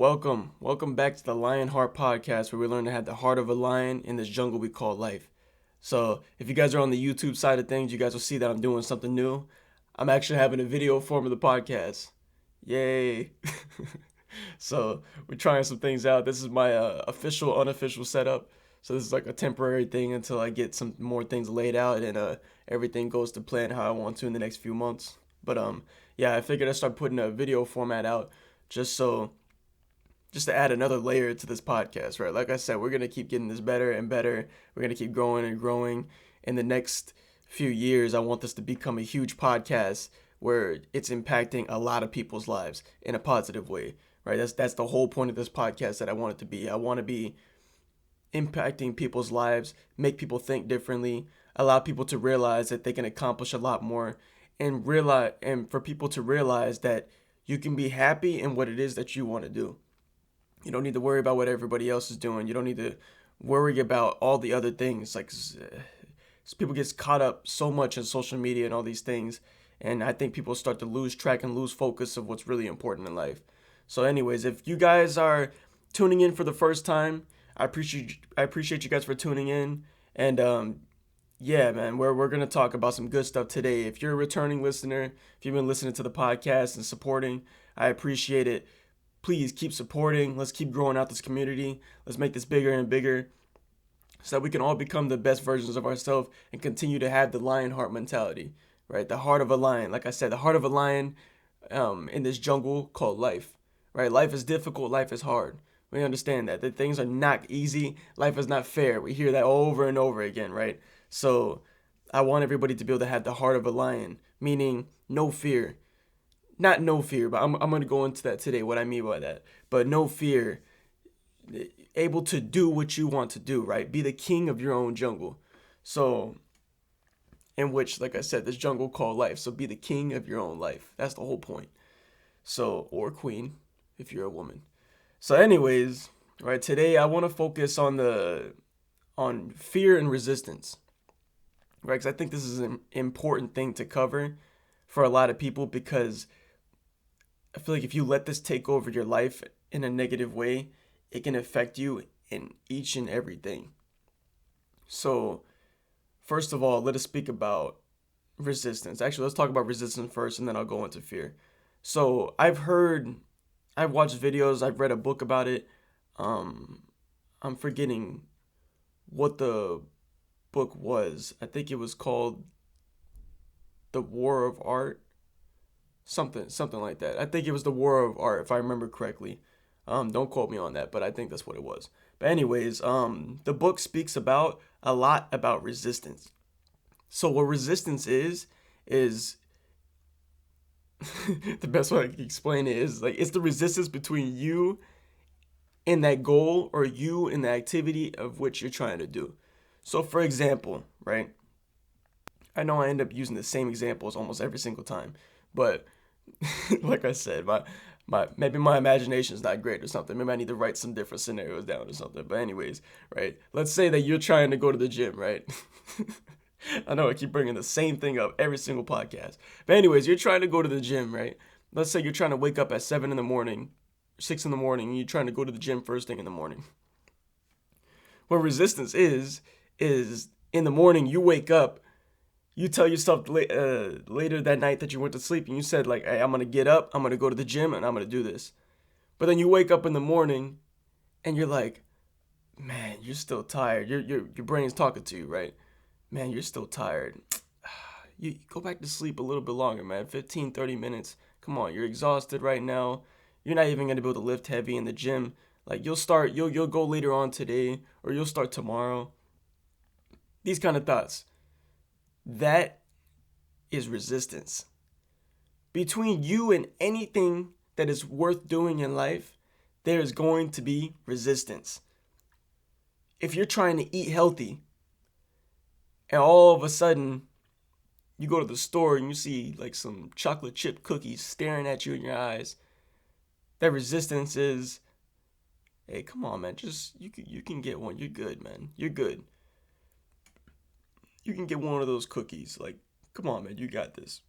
Welcome back to the LionHeart podcast, where we learn to have the heart of a lion in this jungle we call life. So, if you guys are on the YouTube side of things, you guys will see that I'm doing something new. I'm actually having a video form of the podcast. Yay! So, we're trying some things out. This is my official, unofficial setup. So, this is like a temporary thing until I get some more things laid out and everything goes to plan how I want to in the next few months. But yeah, I figured I'd start putting a video format out just so just to add another layer to this podcast, right? Like I said, we're going to keep getting this better and better. We're going to keep growing and growing. In the next few years, I want this to become a huge podcast where it's impacting a lot of people's lives in a positive way, right? That's the whole point of this podcast that I want it to be. I want to be impacting people's lives, make people think differently, allow people to realize that they can accomplish a lot more, and for people to realize that you can be happy in what it is that you want to do. You don't need to worry about what everybody else is doing. You don't need to worry about all the other things. People get caught up so much in social media and all these things, and I think people start to lose track and lose focus of what's really important in life. So, anyways, if you guys are tuning in for the first time, I appreciate you guys for tuning in, and yeah, man, we're gonna talk about some good stuff today. If you're a returning listener, if you've been listening to the podcast and supporting, I appreciate it. Please keep supporting. Let's keep growing out this community. Let's make this bigger and bigger so that we can all become the best versions of ourselves and continue to have the lion heart mentality, right? The heart of a lion. Like I said, the heart of a lion in this jungle called life, right? Life is difficult. Life is hard. We understand that things are not easy. Life is not fair. We hear that over and over again, right? So I want everybody to be able to have the heart of a lion, meaning no fear. Not no fear, but I'm going to go into that today, what I mean by that. But no fear, able to do what you want to do, right? Be the king of your own jungle. So, in which, like I said, this jungle called life. So be the king of your own life. That's the whole point. So, or queen, if you're a woman. So anyways, right, today I want to focus on fear and resistance, right? Because I think this is an important thing to cover for a lot of people, because I feel like if you let this take over your life in a negative way, it can affect you in each and everything. So, first of all, let us speak about resistance. Actually, let's talk about resistance first, and then I'll go into fear. So, I've watched videos, I've read a book about it. I'm forgetting what the book was. I think it was called The War of Art, something like that. I think it was The War of Art, if I remember correctly. Don't quote me on that, but I think that's what it was. But anyways, the book speaks about a lot about resistance. So what resistance is the best way I can explain it is like it's the resistance between you and that goal, or you and the activity of which you're trying to do. So for example, right? I know I end up using the same examples almost every single time, but like I said, my maybe my imagination is not great or something. Maybe I need to write some different scenarios down or something. But anyways, right? Let's say that you're trying to go to the gym, right? I know I keep bringing the same thing up every single podcast. But anyways, you're trying to go to the gym, right? Let's say you're trying to wake up at 7 in the morning, 6 in the morning, and you're trying to go to the gym first thing in the morning. What resistance is in the morning you wake up, you tell yourself later that night that you went to sleep, and you said like, hey, I'm going to get up, I'm going to go to the gym, and I'm going to do this. But then you wake up in the morning and you're like, man, you're still tired. Your brain's talking to you, right? Man, you're still tired. You go back to sleep a little bit longer, man. 15, 30 minutes. Come on, you're exhausted right now. You're not even going to be able to lift heavy in the gym. Like you'll go later on today, or you'll start tomorrow. These kind of thoughts. That is resistance. Between you and anything that is worth doing in life, there is going to be resistance. If you're trying to eat healthy, and all of a sudden you go to the store and you see like some chocolate chip cookies staring at you in your eyes, that resistance is, hey, come on, man, just you can get one. You're good, man. You're good. You can get one of those cookies. Like, come on, man, you got this.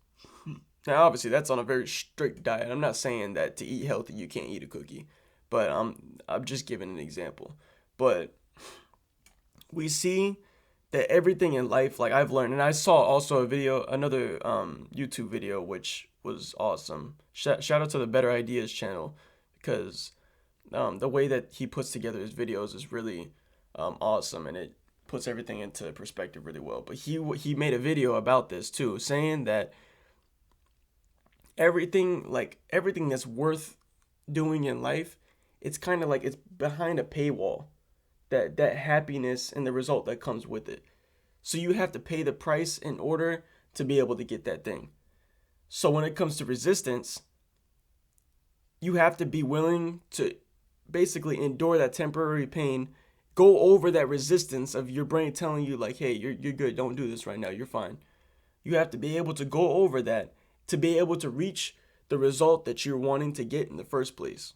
Now, obviously, that's on a very strict diet. I'm not saying that to eat healthy, you can't eat a cookie. but I'm just giving an example. But we see that everything in life, like I've learned, and I saw also another YouTube video, which was awesome. Shout out to the Better Ideas channel, because the way that he puts together his videos is really awesome, and it puts everything into perspective really well. But he made a video about this too, saying that everything that's worth doing in life, it's kind of like it's behind a paywall. That happiness and the result that comes with it. So you have to pay the price in order to be able to get that thing. So when it comes to resistance, you have to be willing to basically endure that temporary pain, go over that resistance of your brain telling you like, hey, you're good, don't do this right now, you're fine. You have to be able to go over that to be able to reach the result that you're wanting to get in the first place.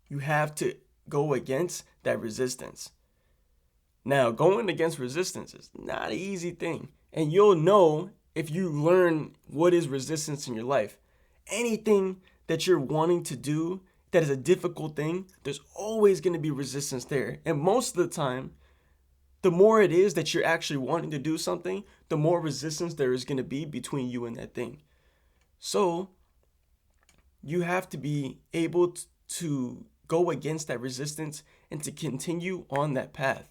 You have to go against that resistance. Now, going against resistance is not an easy thing. And you'll know if you learn what is resistance in your life. Anything that you're wanting to do that is a difficult thing, there's always going to be resistance there. And most of the time, the more it is that you're actually wanting to do something, the more resistance there is going to be between you and that thing. So, you have to be able to go against that resistance and to continue on that path.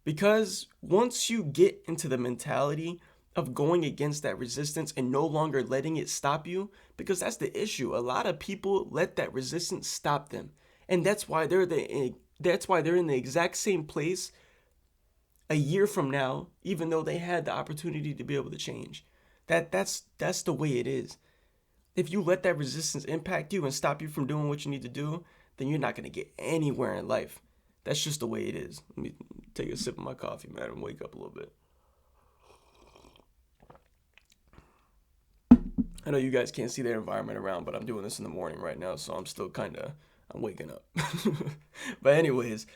Because once you get into the mentality of going against that resistance and no longer letting it stop you, because that's the issue. A lot of people let that resistance stop them. And that's why they're in the exact same place a year from now, even though they had the opportunity to be able to change. That's the way it is. If you let that resistance impact you and stop you from doing what you need to do, then you're not going to get anywhere in life. That's just the way it is. Let me take a sip of my coffee, man, and wake up a little bit. I know you guys can't see the environment around, but I'm doing this in the morning right now, so I'm still I'm waking up. But anyways,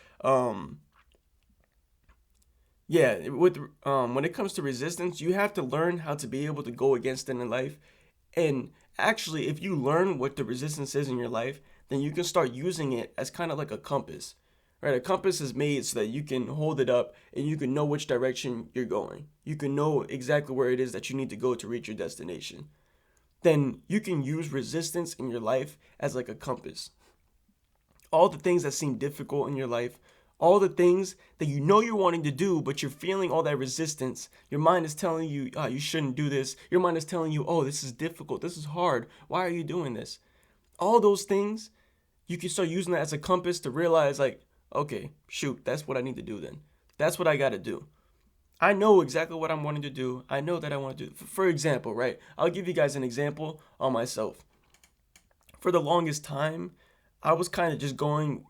yeah, when it comes to resistance, you have to learn how to be able to go against it in life. And actually, if you learn what the resistance is in your life, then you can start using it as kind of like a compass, right? A compass is made so that you can hold it up and you can know which direction you're going. You can know exactly where it is that you need to go to reach your destination. Then you can use resistance in your life as like a compass. All the things that seem difficult in your life, all the things that you know you're wanting to do, but you're feeling all that resistance. Your mind is telling you, oh, you shouldn't do this. Your mind is telling you, oh, this is difficult. This is hard. Why are you doing this? All those things, you can start using that as a compass to realize like, okay, shoot, that's what I need to do then. That's what I got to do. I know exactly what I'm wanting to do. I know that I want to do. For example, right? I'll give you guys an example on myself. For the longest time, I was kind of just going,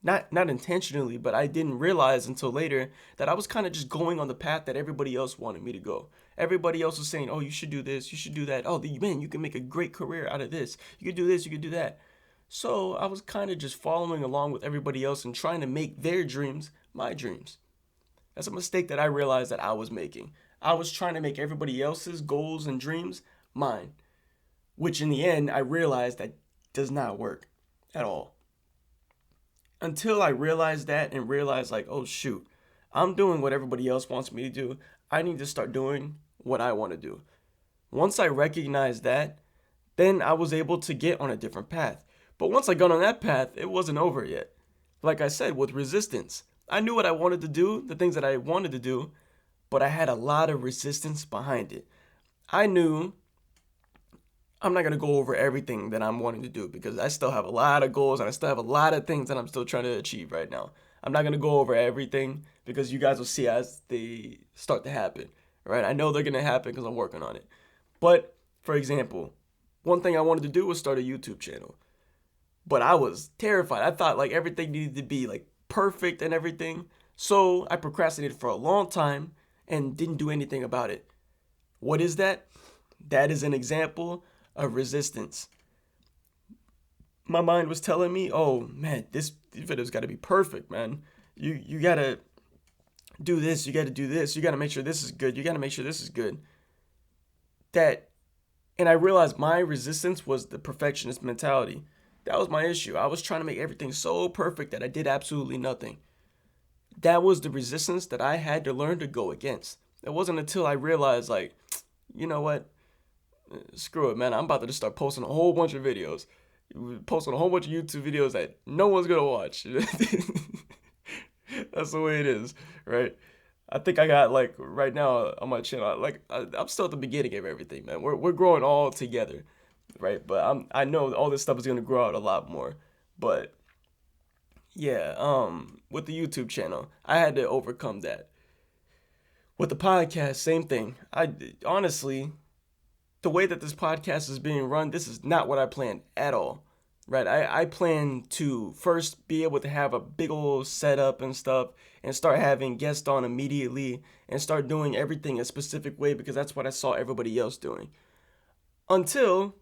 not intentionally, but I didn't realize until later that I was kind of just going on the path that everybody else wanted me to go. Everybody else was saying, oh, you should do this, you should do that. Oh, man, you can make a great career out of this. You could do this, you could do that. So I was kind of just following along with everybody else and trying to make their dreams my dreams. That's a mistake that I realized that I was making. I was trying to make everybody else's goals and dreams mine, which in the end, I realized that does not work at all. Until I realized that and realized like, oh shoot, I'm doing what everybody else wants me to do. I need to start doing what I want to do. Once I recognized that, then I was able to get on a different path. But once I got on that path, it wasn't over yet. Like I said, with resistance, I knew what I wanted to do, the things that I wanted to do, but I had a lot of resistance behind it. I knew I'm not going to go over everything that I'm wanting to do because I still have a lot of goals and I still have a lot of things that I'm still trying to achieve right now. I'm not going to go over everything because you guys will see as they start to happen, right? I know they're going to happen because I'm working on it. But, for example, one thing I wanted to do was start a YouTube channel. But I was terrified. I thought like everything needed to be like perfect and everything. So I procrastinated for a long time and didn't do anything about it. What is that? That is an example of resistance. My mind was telling me, oh man, this video's got to be perfect, man. You got to do this, you got to do this, you got to make sure this is good, you got to make sure this is good. That And I realized my resistance was the perfectionist mentality. That was my issue. I was trying to make everything so perfect that I did absolutely nothing. That was the resistance that I had to learn to go against. It wasn't until I realized, like, you know what? Screw it, man. I'm about to just start posting a whole bunch of videos. Posting a whole bunch of YouTube videos that no one's going to watch. That's the way it is, right? I think I got, like, right now on my channel, like, I'm still at the beginning of everything, man. We're growing all together, right? But I know all this stuff is gonna grow out a lot more. But yeah, with the YouTube channel, I had to overcome that. With the podcast, same thing. I honestly, the way that this podcast is being run, this is not what I planned at all. Right, I plan to first be able to have a big old setup and stuff and start having guests on immediately and start doing everything a specific way because that's what I saw everybody else doing. Until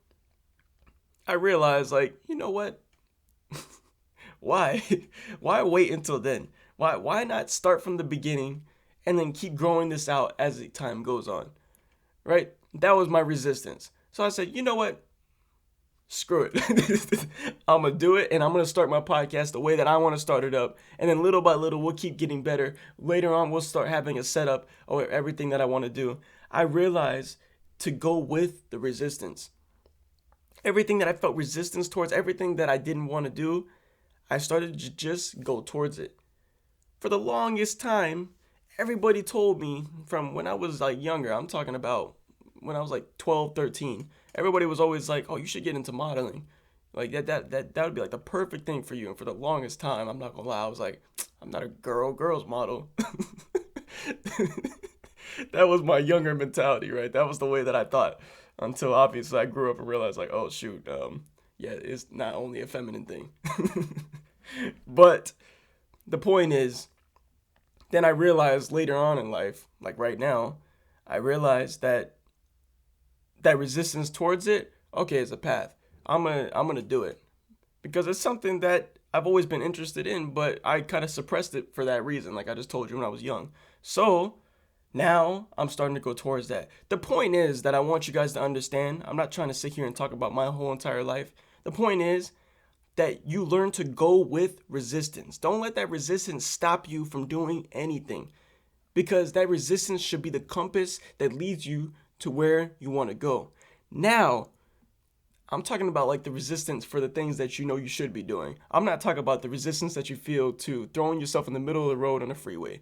I realized, like, you know what? Why? Why wait until then? Why not start from the beginning and then keep growing this out as the time goes on? Right? That was my resistance. So I said, you know what? Screw it. I'm going to do it, and I'm going to start my podcast the way that I want to start it up. And then little by little, we'll keep getting better. Later on, we'll start having a setup of everything that I want to do. I realized to go with the resistance. Everything that I felt resistance towards, everything that I didn't want to do, I started to just go towards it. For the longest time, everybody told me from when I was like younger, I'm talking about when I was like 12, 13, everybody was always like, oh, you should get into modeling. Like that would be like the perfect thing for you. And for the longest time, I'm not gonna lie, I was like, I'm not a girls model. That was my younger mentality, right? That was the way that I thought. Until obviously I grew up and realized like, oh shoot, yeah, it's not only a feminine thing. But the point is, then I realized later on in life, like right now, I realized that resistance towards it, okay, is a path. I'm gonna do it because it's something that I've always been interested in, but I kind of suppressed it for that reason, like I just told you when I was young. So now I'm starting to go towards that. The point is that I want you guys to understand. I'm not trying to sit here and talk about my whole entire life. The point is that you learn to go with resistance. Don't let that resistance stop you from doing anything, because that resistance should be the compass that leads you to where you want to go. Now, I'm talking about like the resistance for the things that you know you should be doing. I'm not talking about the resistance that you feel to throwing yourself in the middle of the road on a freeway.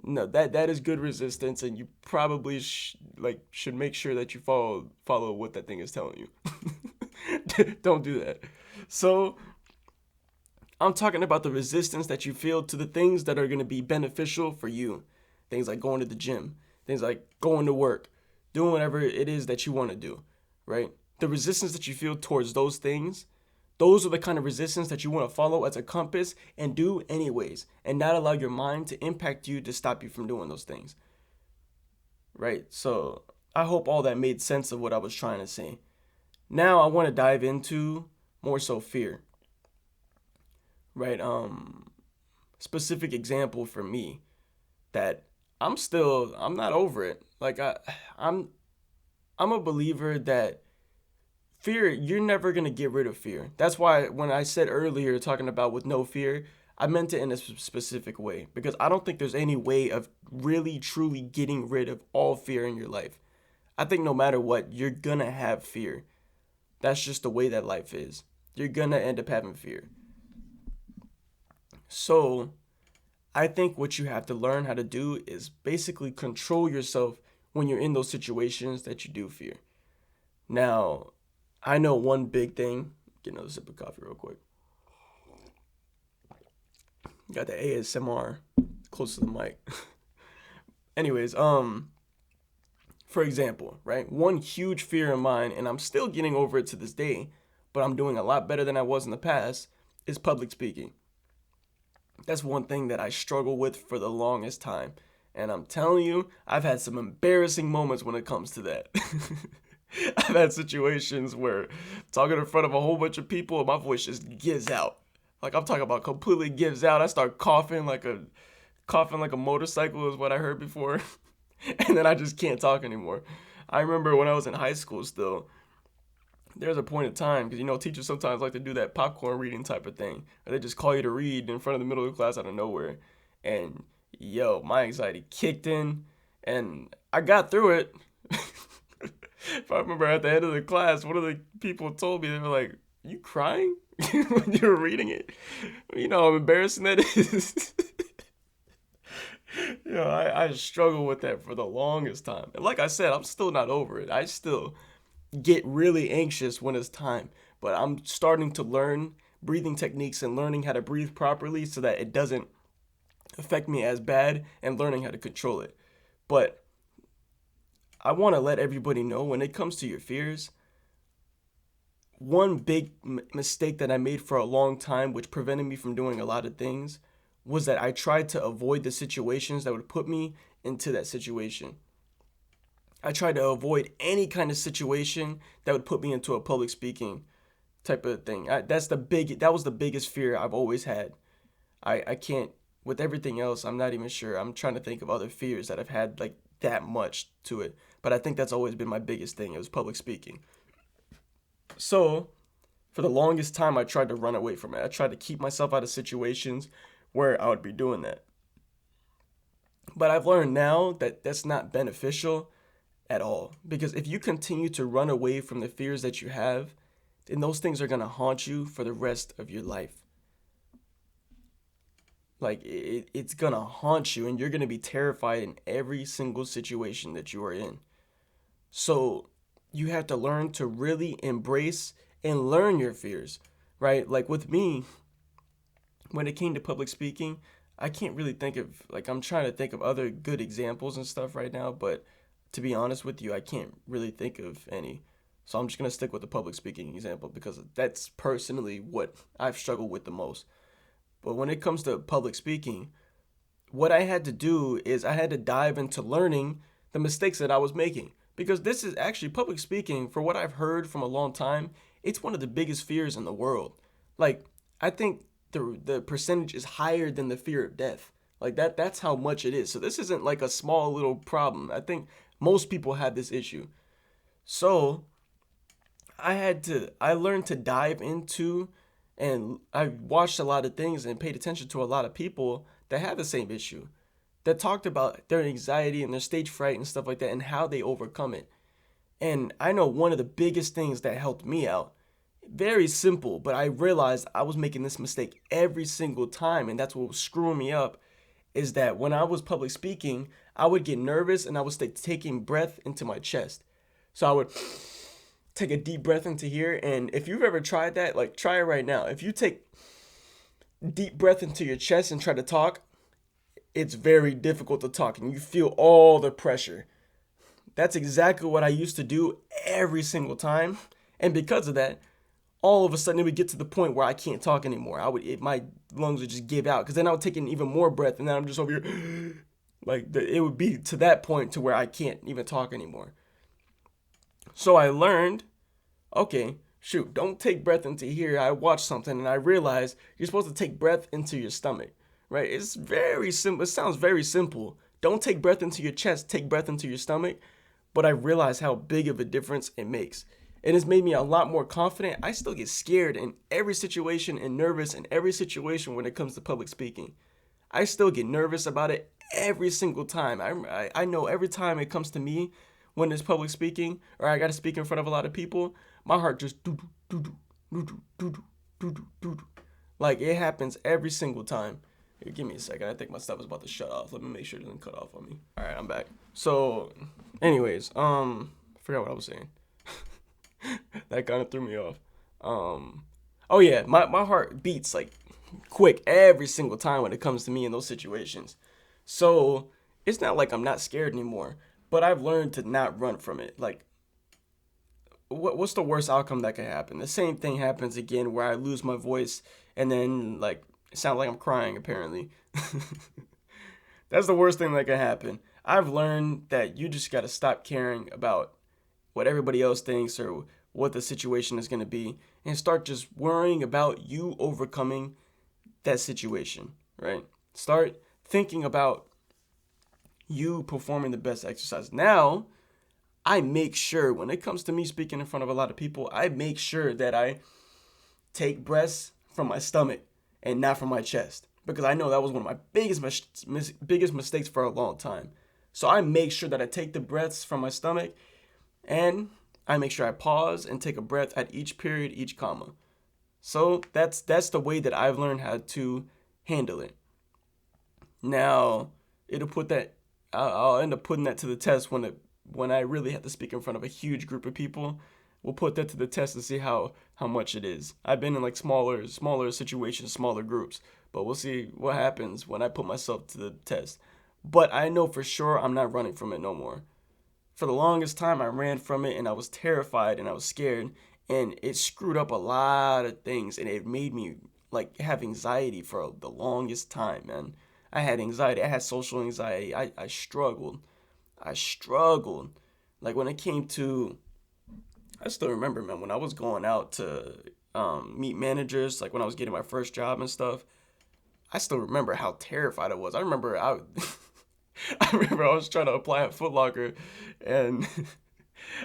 No, that is good resistance, and you probably should make sure that you follow what that thing is telling you. Don't do that. So I'm talking about the resistance that you feel to the things that are going to be beneficial for you. Things like going to the gym, things like going to work, doing whatever it is that you want to do, right? The resistance that you feel towards those things, those are the kind of resistance that you want to follow as a compass and do anyways, and not allow your mind to impact you to stop you from doing those things, right? So I hope all that made sense of what I was trying to say. Now I want to dive into more so fear, right? Specific example for me that I'm not over it. Like I'm a believer that fear, you're never going to get rid of fear. That's why when I said earlier talking about with no fear, I meant it in a specific way, because I don't think there's any way of really truly getting rid of all fear in your life. I think no matter what, you're going to have fear. That's just the way that life is. You're going to end up having fear. So I think what you have to learn how to do is basically control yourself when you're in those situations that you do fear. Now, I know one big thing. Get another sip of coffee real quick. Got the ASMR close to the mic. Anyways, for example, right? One huge fear of mine, and I'm still getting over it to this day, but I'm doing a lot better than I was in the past, is public speaking. That's one thing that I struggle with for the longest time. And I'm telling you, I've had some embarrassing moments when it comes to that. I've had situations where talking in front of a whole bunch of people and my voice just gives out. Like I'm talking about completely gives out. I start coughing like a motorcycle is what I heard before. And then I just can't talk anymore. I remember when I was in high school still, there's a point in time, because teachers sometimes like to do that popcorn reading type of thing, or they just call you to read in front of the middle of the class out of nowhere. And yo, my anxiety kicked in, and I got through it. If I remember at the end of the class, one of the people told me, they were like, "You crying when you were reading it? You know how embarrassing that is." I struggled with that for the longest time. And like I said, I'm still not over it. I still get really anxious when it's time, but I'm starting to learn breathing techniques and learning how to breathe properly so that it doesn't affect me as bad, and learning how to control it. But I want to let everybody know, when it comes to your fears, one big mistake that I made for a long time, which prevented me from doing a lot of things, was that I tried to avoid the situations that would put me into that situation. I tried to avoid any kind of situation that would put me into a public speaking type of thing. That was the biggest fear I've always had. I can't, with everything else, I'm not even sure. I'm trying to think of other fears that I've had like that much to it. But I think that's always been my biggest thing. It was public speaking. So, for the longest time, I tried to run away from it. I tried to keep myself out of situations where I would be doing that. But I've learned now that that's not beneficial at all. Because if you continue to run away from the fears that you have, then those things are going to haunt you for the rest of your life. Like, it's going to haunt you, and you're going to be terrified in every single situation that you are in. So you have to learn to really embrace and learn your fears, right? Like with me, when it came to public speaking, I can't really think of, like, I'm trying to think of other good examples and stuff right now, but to be honest with you, I can't really think of any. So I'm just going to stick with the public speaking example because that's personally what I've struggled with the most. But when it comes to public speaking, what I had to do is I had to dive into learning the mistakes that I was making. Because this is actually, public speaking, for what I've heard from a long time, it's one of the biggest fears in the world. Like, I think the percentage is higher than the fear of death. Like that's how much it is. So this isn't like a small little problem. I think most people have this issue. So I learned to dive into, and I watched a lot of things and paid attention to a lot of people that have the same issue, that talked about their anxiety and their stage fright and stuff like that and how they overcome it. And I know one of the biggest things that helped me out, very simple, but I realized I was making this mistake every single time, and that's what was screwing me up, is that when I was public speaking, I would get nervous and I would start taking breath into my chest. So I would take a deep breath into here, and if you've ever tried that, like, try it right now. If you take deep breath into your chest and try to talk, it's very difficult to talk and you feel all the pressure. That's exactly what I used to do every single time. And because of that, all of a sudden it would get to the point where I can't talk anymore. My lungs would just give out, because then I would take in even more breath, and then I'm just over here like it would be to that point to where I can't even talk anymore. So I learned, okay, shoot, don't take breath into here. I watched something and I realized you're supposed to take breath into your stomach, right? It's very simple. It sounds very simple. Don't take breath into your chest, take breath into your stomach. But I realized how big of a difference it makes. And it's made me a lot more confident. I still get scared in every situation and nervous in every situation when it comes to public speaking. I still get nervous about it every single time. I know every time it comes to me when it's public speaking or I got to speak in front of a lot of people, my heart just do do do do do do do do do. Like, it happens every single time. Here, give me a second. I think my stuff is about to shut off. Let me make sure it doesn't cut off on me. All right, I'm back. So, anyways, I forgot what I was saying. That kind of threw me off. Oh yeah, my heart beats like quick every single time when it comes to me in those situations. So it's not like I'm not scared anymore, but I've learned to not run from it. Like, what's the worst outcome that could happen? The same thing happens again where I lose my voice and then like it sounds like I'm crying apparently. That's the worst thing that could happen. I've learned that you just got to stop caring about what everybody else thinks or what the situation is going to be and start just worrying about you overcoming that situation, right? Start thinking about you performing the best exercise. Now, I make sure when it comes to me speaking in front of a lot of people, I make sure that I take breaths from my stomach and not from my chest, because I know that was one of my biggest mistakes for a long time. So I make sure that I take the breaths from my stomach, and I make sure I pause and take a breath at each period, each comma. So that's the way that I've learned how to handle it. Now, it'll put that I'll end up putting that to the test when I really have to speak in front of a huge group of people. We'll put that to the test to see how much it is. I've been in like smaller situations, smaller groups, but we'll see what happens when I put myself to the test. But I know for sure I'm not running from it no more. For the longest time, I ran from it and I was terrified and I was scared, and it screwed up a lot of things, and it made me like have anxiety for the longest time, man. I had anxiety. I had social anxiety. I struggled. I struggled. Like when it came to, I still remember, man, when I was going out to meet managers, like when I was getting my first job and stuff, I still remember how terrified I was. I remember I was trying to apply at Foot Locker, and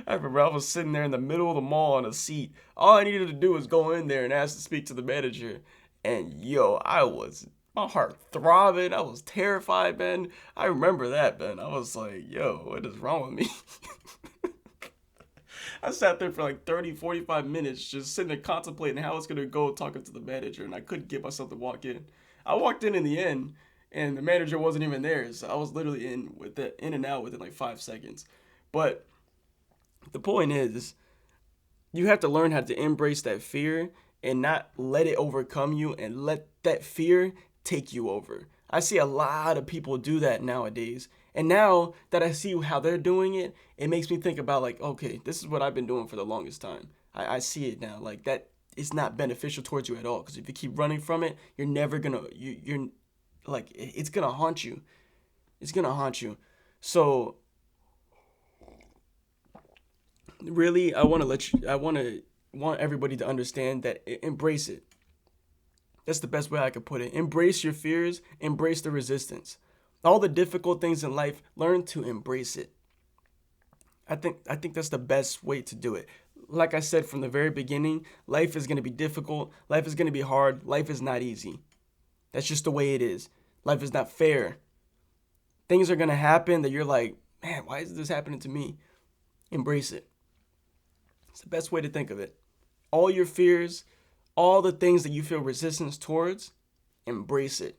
I remember I was sitting there in the middle of the mall on a seat. All I needed to do was go in there and ask to speak to the manager. And yo, my heart throbbing. I was terrified, man. I remember that, man. I was like, yo, what is wrong with me? I sat there for like 30, 45 minutes just sitting there contemplating how it's going to go talking to the manager, and I couldn't get myself to walk in. I walked in the end, and the manager wasn't even there, so I was literally in and out within like 5 seconds. But the point is, you have to learn how to embrace that fear and not let it overcome you and let that fear take you over. I see a lot of people do that nowadays. And now that I see how they're doing it, it makes me think about like, okay, this is what I've been doing for the longest time. I see it now. Like that is not beneficial towards you at all. Because if you keep running from it, you're never gonna, you're like, it's gonna haunt you. It's gonna haunt you. So really, want everybody to understand that embrace it. That's the best way I could put it. Embrace your fears, embrace the resistance. All the difficult things in life, learn to embrace it. I think that's the best way to do it. Like I said from the very beginning, life is going to be difficult, life is going to be hard, life is not easy. That's just the way it is. Life is not fair. Things are going to happen that you're like, man, why is this happening to me? Embrace it. It's the best way to think of it. All your fears, all the things that you feel resistance towards, embrace it.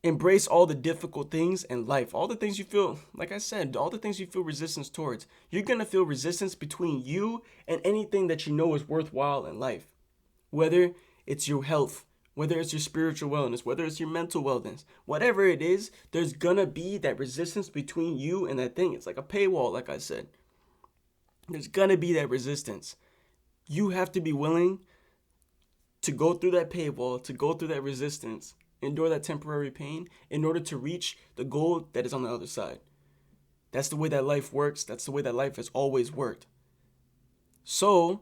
Embrace all the difficult things in life. All the things you feel, like I said, all the things you feel resistance towards. You're going to feel resistance between you and anything that you know is worthwhile in life. Whether it's your health, whether it's your spiritual wellness, whether it's your mental wellness, whatever it is, there's going to be that resistance between you and that thing. It's like a paywall, like I said. There's going to be that resistance. You have to be willing to go through that paywall, to go through that resistance, endure that temporary pain in order to reach the goal that is on the other side. That's the way that life works. That's the way that life has always worked. So,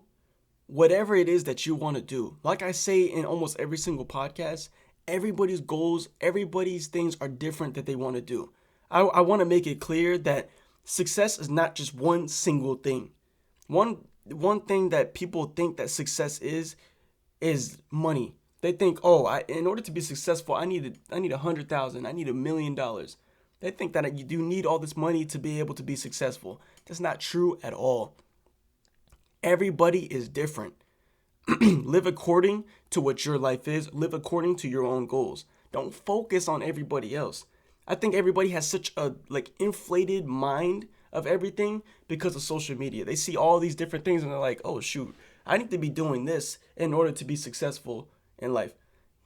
whatever it is that you want to do, like I say in almost every single podcast, everybody's goals, everybody's things are different that they want to do. I want to make it clear that success is not just one single thing. One thing that people think that success is money. They think, in order to be successful, I need $100,000, I need $1 million. They think that you do need all this money to be able to be successful. That's not true at all. Everybody is different. Live according to what your life is. Live according to your own goals. Don't focus on everybody else. I think everybody has such a inflated mind of everything because of social media. They see all these different things and they're like, oh shoot, I need to be doing this in order to be successful in life.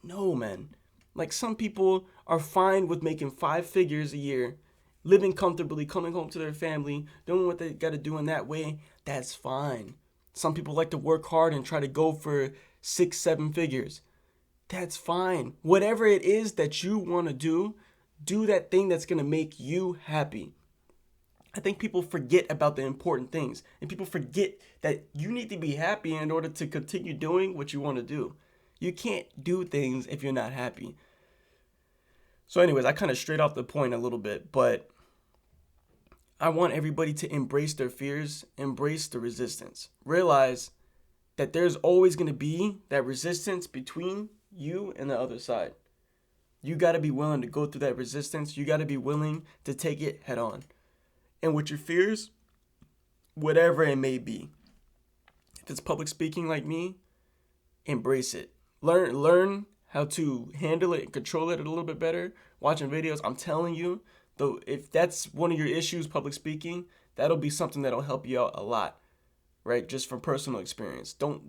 No, man. Like some people are fine with making 5 figures a year, living comfortably, coming home to their family, doing what they got to do in that way. That's fine. Some people like to work hard and try to go for 6, 7 figures. That's fine. Whatever it is that you want to do that thing that's going to make you happy. I think people forget about the important things, and people forget that you need to be happy in order to continue doing what you want to do. You can't do things if you're not happy. So anyways, I kind of strayed off the point a little bit, but I want everybody to embrace their fears, embrace the resistance. Realize that there's always going to be that resistance between you and the other side. You got to be willing to go through that resistance. You got to be willing to take it head on. And with your fears, whatever it may be, if it's public speaking like me, embrace it. Learn how to handle it and control it a little bit better. Watching videos, I'm telling you, though, if that's one of your issues, public speaking, that'll be something that'll help you out a lot, right? Just from personal experience. Don't.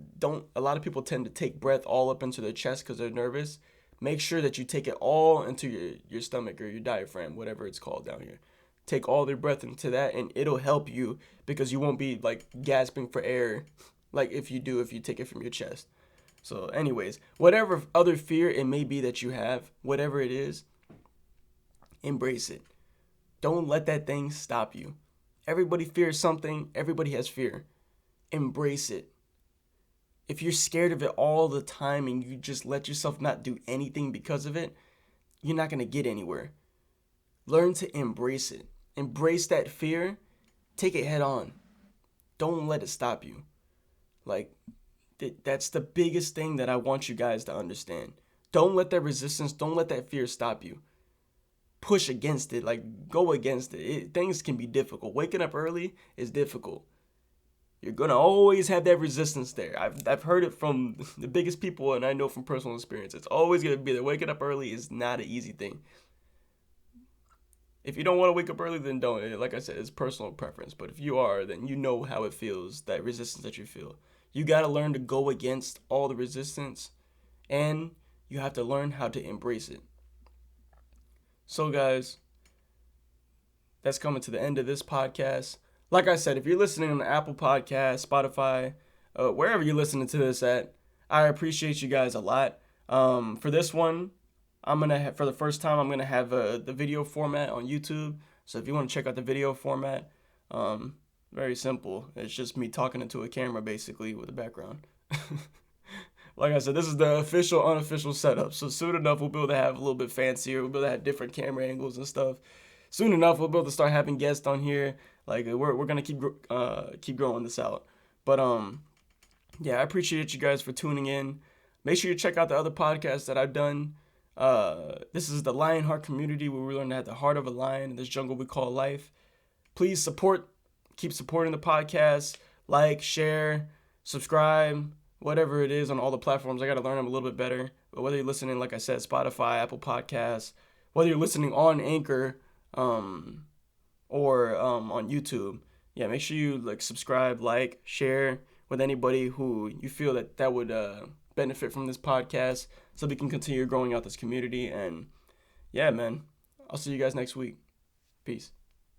A lot of people tend to take breath all up into their chest because they're nervous. Make sure that you take it all into your stomach or your diaphragm, whatever it's called down here. Take all their breath into that, and it'll help you because you won't be like gasping for air like if you take it from your chest. So anyways, whatever other fear it may be that you have, whatever it is, embrace it. Don't let that thing stop you. Everybody fears something. Everybody has fear. Embrace it. If you're scared of it all the time and you just let yourself not do anything because of it, you're not going to get anywhere. Learn to embrace it. Embrace that fear. Take it head on. Don't let it stop you. Like, that's the biggest thing that I want you guys to understand. Don't let that resistance, don't let that fear stop you. Push against it, like go against it. Things can be difficult. Waking up early is difficult. You're going to always have that resistance there. I've heard it from the biggest people, and I know from personal experience. It's always going to be that waking up early is not an easy thing. If you don't want to wake up early, then don't. Like I said, it's personal preference. But if you are, then you know how it feels, that resistance that you feel. You got to learn to go against all the resistance, and you have to learn how to embrace it. So, guys, that's coming to the end of this podcast. Like I said, if you're listening on Apple Podcasts, Spotify, wherever you're listening to this at, I appreciate you guys a lot. For this one, for the first time, I'm gonna have the video format on YouTube. So if you want to check out the video format, very simple. It's just me talking into a camera basically with a background. Like I said, this is the official, unofficial setup. So soon enough, we'll be able to have a little bit fancier. We'll be able to have different camera angles and stuff. Soon enough, we'll be able to start having guests on here. Like we're gonna keep growing this out. But yeah, I appreciate you guys for tuning in. Make sure you check out the other podcasts that I've done. This is the LionHeart community where we learn to have the heart of a lion in this jungle we call life. Please keep supporting the podcast. Like, share, subscribe, whatever it is on all the platforms. I got to learn them a little bit better. But whether you're listening, like I said, Spotify, Apple Podcasts, whether you're listening on Anchor, or on YouTube, yeah, make sure you subscribe, share with anybody who you feel that would benefit from this podcast, so we can continue growing out this community. And yeah, man, I'll see you guys next week. Peace.